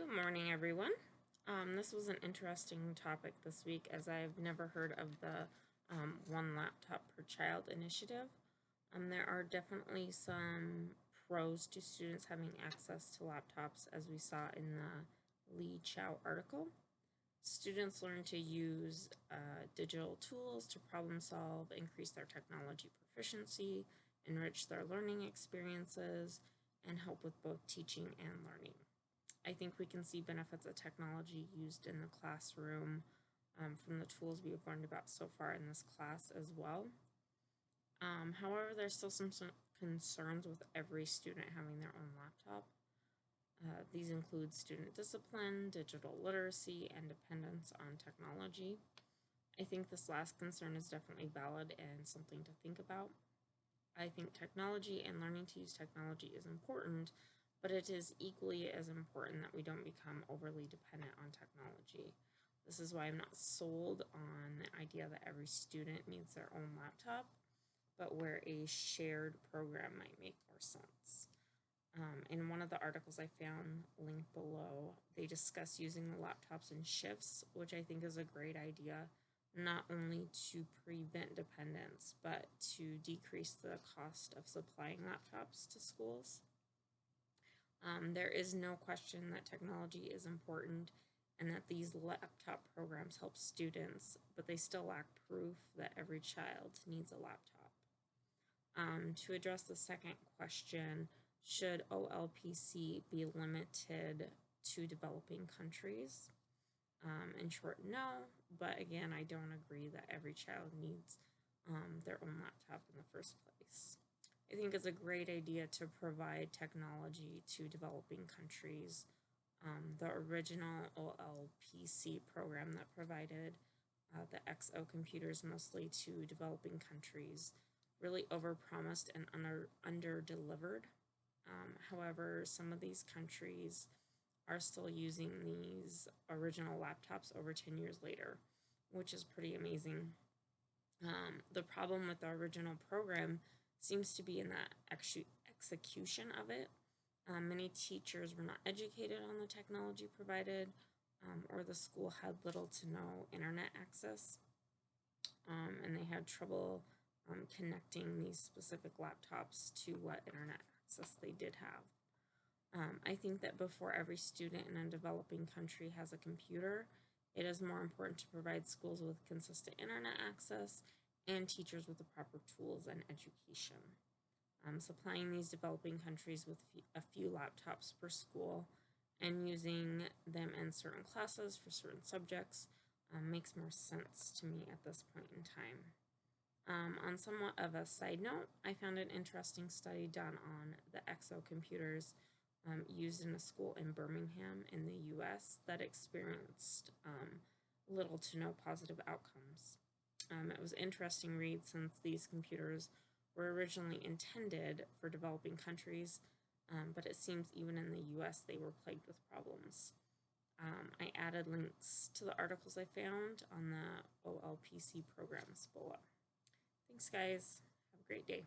Good morning, everyone. This was an interesting topic this week as I've never heard of the one laptop per child initiative. There are definitely some pros to students having access to laptops, as we saw in the Lee Chow article. Students learn to use digital tools to problem solve, increase their technology proficiency, enrich their learning experiences, and help with both teaching and learning. I think we can see benefits of technology used in the classroom from the tools we have learned about so far in this class as well. However, there's still some concerns with every student having their own laptop. These include student discipline, digital literacy, and dependence on technology. I think this last concern is definitely valid and something to think about. I think technology and learning to use technology is important, but it is equally as important that we don't become overly dependent on technology. This is why I'm not sold on the idea that every student needs their own laptop, but where a shared program might make more sense. In one of the articles I found linked below, they discuss using the laptops in shifts, which I think is a great idea, not only to prevent dependence, but to decrease the cost of supplying laptops to schools. There is no question that technology is important and that these laptop programs help students, but they still lack proof that every child needs a laptop. To address the second question, should Olpc be limited to developing countries? In short, no, but again, I don't agree that every child needs their own laptop in the first place. I think it's a great idea to provide technology to developing countries. The original Olpc program that provided the XO computers mostly to developing countries really overpromised and under-delivered. However, some of these countries are still using these original laptops over 10 years later, which is pretty amazing. The problem with the original program seems to be in the execution of it. Many teachers were not educated on the technology provided, or the school had little to no internet access, and they had trouble connecting these specific laptops to what internet access they did have. I think that before every student in a developing country has a computer, it is more important to provide schools with consistent internet access and teachers with the proper tools and education. Supplying these developing countries with a few laptops per school and using them in certain classes for certain subjects makes more sense to me at this point in time. On somewhat of a side note, I found an interesting study done on the XO computers used in a school in Birmingham in the US that experienced little to no positive outcomes. It was an interesting read since these computers were originally intended for developing countries, but it seems even in the US they were plagued with problems. I added links to the articles I found on the Olpc programs below. Thanks, guys. Have a great day.